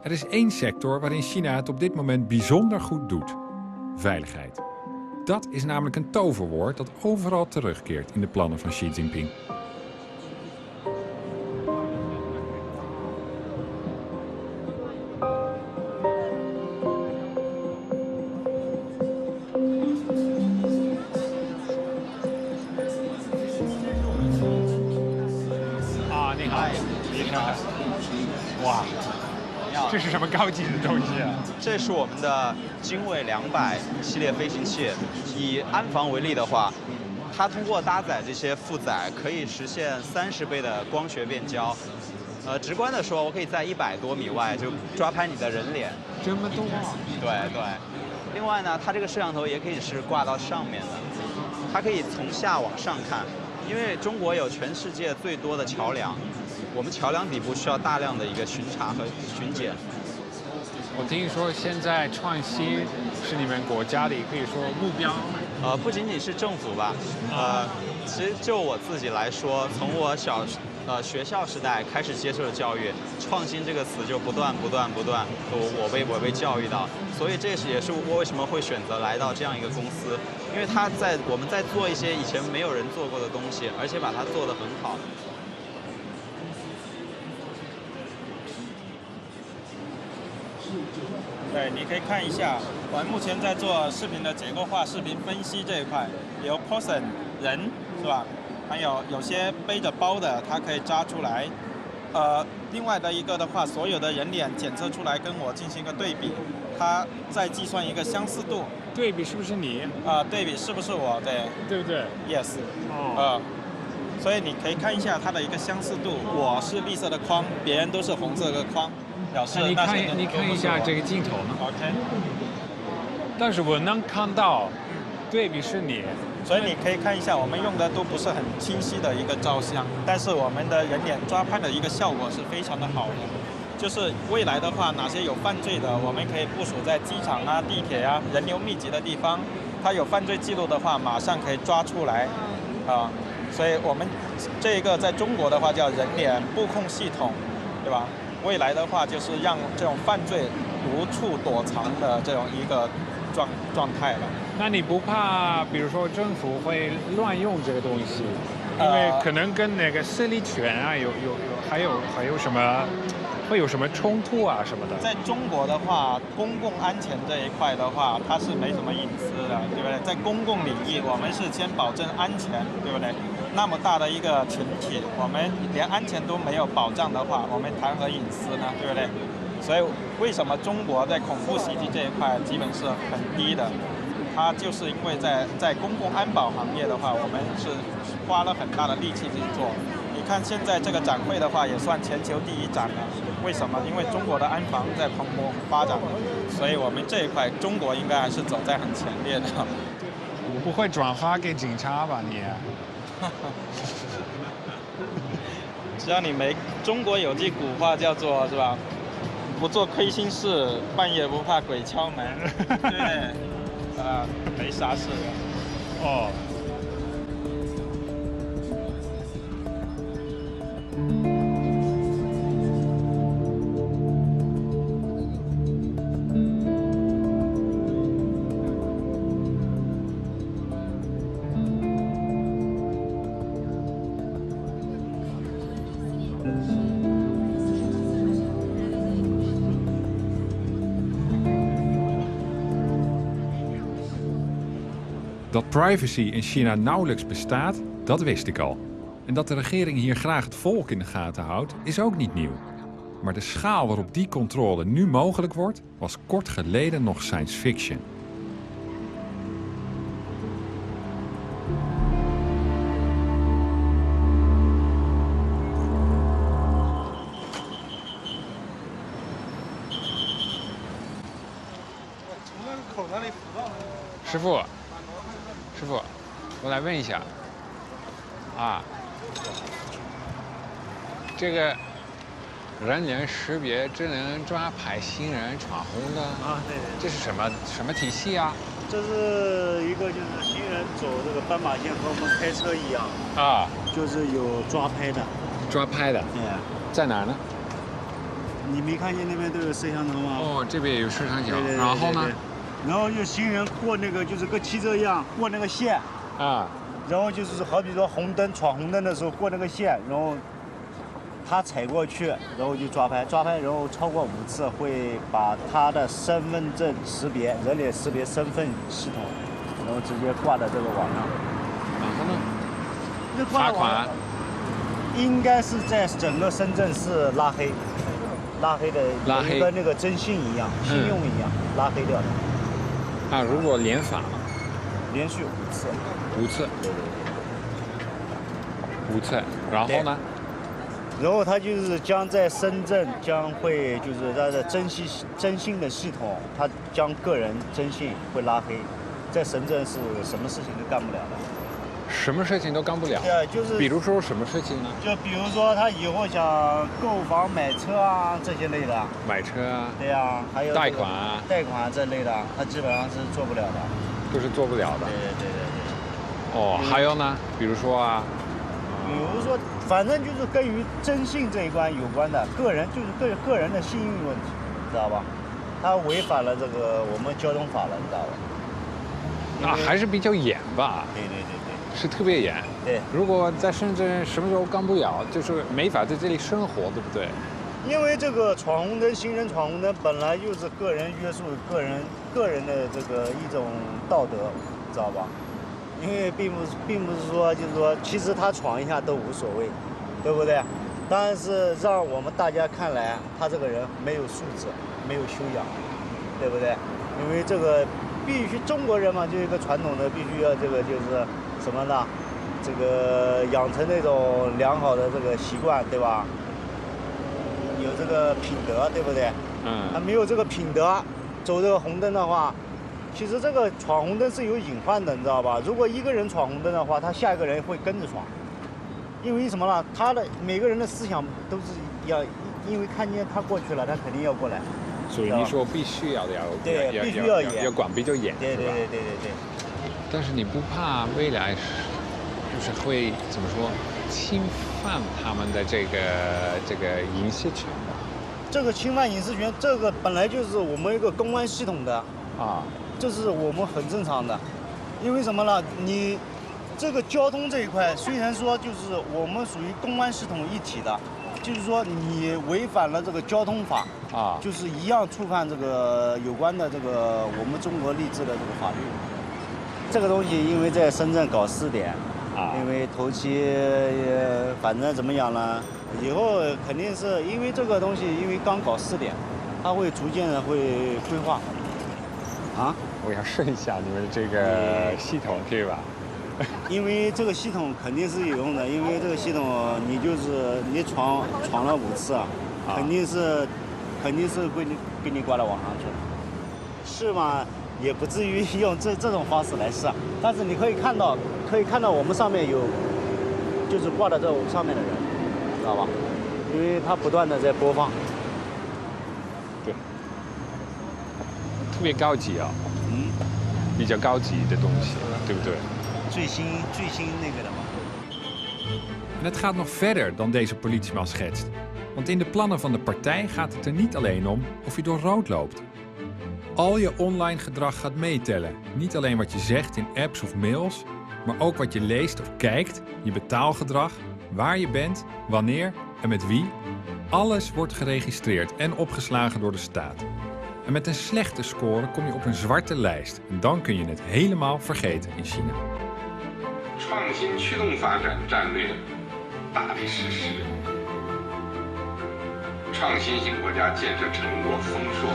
Er is één sector waarin China het op dit moment bijzonder goed doet: veiligheid. Dat is namelijk een toverwoord dat overal terugkeert in de plannen van Xi Jinping. Ah, 你好，你看，哇，这是什么高级的东西啊？这是我们的精卫200系列飞行器。以安防为例的话，它通过搭载这些负载，可以实现30倍的光学变焦。直观的说，我可以在100多米外就抓拍你的人脸。这么多？对对。另外呢，它这个摄像头也可以是挂到上面的，它可以从下往上看。因为中国有全世界最多的桥梁，我们桥梁底部需要大量的一个巡查和巡检。我听说现在创新是你们国家的可以说目标。不仅仅是政府吧，其实就我自己来说，从我学校时代开始接受的教育，创新这个词就不断，我被教育到，所以这也是我为什么会选择来到这样一个公司，因为我们在做一些以前没有人做过的东西，而且把它做得很好。对，你可以看一下，我们目前在做视频的结构化、视频分析这一块，有 person 人是吧？还有些背着包的，它可以扎出来。另外的一个的话，所有的人脸检测出来，跟我进行一个对比，它再计算一个相似度。对比是不是你？对比是不是我？对不对 ？Yes。哦。所以你可以看一下它的一个相似度，我是绿色的框，别人都是红色的框。你看一下这个镜头呢 ？OK。但是我能看到，对比是你，所以你可以看一下，我们用的都不是很清晰的一个照相，但是我们的人脸抓拍的一个效果是非常的好的。就是未来的话，哪些有犯罪的，我们可以部署在机场啊、地铁啊、人流密集的地方，他有犯罪记录的话，马上可以抓出来，所以我们这个在中国的话叫人脸布控系统，对吧？未来的话就是让这种犯罪无处躲藏的这种一个状态了。那你不怕，比如说政府会乱用这个东西？因为可能跟那个私利权啊还有什么会有什么冲突啊什么的？在中国的话，公共安全这一块的话，它是没什么隐私的，对不对？在公共领域，我们是先保证安全，对不对？那么大的一个群体，我们连安全都没有保障的话，我们谈何隐私呢？对不对？所以为什么中国在恐怖袭击这一块基本是很低的？它就是因为在公共安保行业的话，我们是花了很大的力气去做。你看现在这个展会的话，也算全球第一展了。为什么？因为中国的安防在蓬勃发展，所以我们这一块中国应该还是走在很前列的。不会转发给警察吧你？只要你没，中国有句古话叫做是吧？不做亏心事，半夜不怕鬼敲门。对，没啥事的。哦。Dat privacy in China nauwelijks bestaat, dat wist ik al. En dat de regering hier graag het volk in de gaten houdt, is ook niet nieuw. Maar de schaal waarop die controle nu mogelijk wordt, was kort geleden nog science fiction.师傅，我来问一下，这个人脸识别智能抓拍行人闯红灯对，这是什么体系啊？这是一个就是行人走这个斑马线和我们开车一样就是有抓拍的。抓拍的，在哪儿呢？你没看见那边都有摄像头吗？哦，这边也有摄像头，对对对然后呢？然后就行人过那个就是跟汽车一样过那个线，啊，然后就是好比说红灯闯红灯的时候过那个线，然后他踩过去，然后就抓拍，然后超过5次会把他的身份证识别、人脸识别身份系统，然后直接挂在这个网上。然后呢？那挂罚款。应该是在整个深圳市拉黑的，拉黑跟那个征信一样，信用一样，拉黑掉的。啊，如果连罚，连续5次。 5次。5次，然后呢？然后他就是将在深圳将会就是他的征信的系统，他将个人征信会拉黑，在深圳是什么事情都干不了的。什么事情都干不了。对啊，就是比如说什么事情呢？就比如说他以后想购房、买车啊这些类的。买车啊。对啊，还有贷款啊。贷款这类的，他基本上是做不了的。都是做不了的。对。哦，还有呢？比如说啊。比如说，反正就是跟于征信这一关有关的，个人就是个人的信用问题，知道吧？他违反了这个我们交通法了，你知道吧？啊，还是比较严吧。对。是特别严。对。如果在深圳什么时候干不了，就是没法在这里生活，对不对？因为这个闯红灯，行人闯红灯本来就是个人约束个人的这个一种道德，知道吧？因为并不是说就是说，其实他闯一下都无所谓，对不对？但是让我们大家看来，他这个人没有素质，没有修养，对不对？因为这个必须中国人嘛，就一个传统的，必须要这个就是什么呢？这个养成那种良好的这个习惯，对吧？有这个品德，对不对？他没有这个品德，走这个红灯的话。其实这个闯红灯是有隐患的，你知道吧？如果一个人闯红灯的话，他下一个人会跟着闯，因为什么呢？他的每个人的思想都是要，因为看见他过去了，他肯定要过来。所以你说必须要对，必须要严，要管比较严，对。但是你不怕未来就是会怎么说侵犯他们的这个隐私权吗？这个侵犯隐私权，这个本来就是我们一个公安系统的啊。这是我们很正常的，因为什么呢？你这个交通这一块，虽然说就是我们属于公安系统一体的，就是说你违反了这个交通法啊，就是一样触犯这个有关的这个我们中国立制的这个法律。这个东西因为在深圳搞试点啊，因为头期反正怎么讲呢？以后肯定是因为这个东西，因为刚搞试点，它会逐渐的会规划。啊，我想试一下你们这个系统，可以吧？因为这个系统肯定是有用的，因为这个系统你就是你闯了5次，肯定是会给你挂到网上去的。是吗？也不至于用这种方式来试，但是你可以看到我们上面有，就是挂在这上面的人，知道吧？因为它不断的在播放。对。特别高级啊，比较高级的东西，对不对？最新那个的嘛。En het gaat nog verder dan deze politieman schetst. Want in de plannen van de partij gaat het er niet alleen om of je door rood loopt. Al je online gedrag gaat meetellen. Niet alleen wat je zegt in apps of mails, maar ook wat je leest of kijkt, je betaalgedrag, waar je bent, wanneer en met wie. Alles wordt geregistreerd en opgeslagen door de staat. En met een slechte score kom je op een zwarte lijst. En dan kun je het helemaal vergeten in China. 创新驱动发展战略大力实施，创新型国家建设成果丰硕。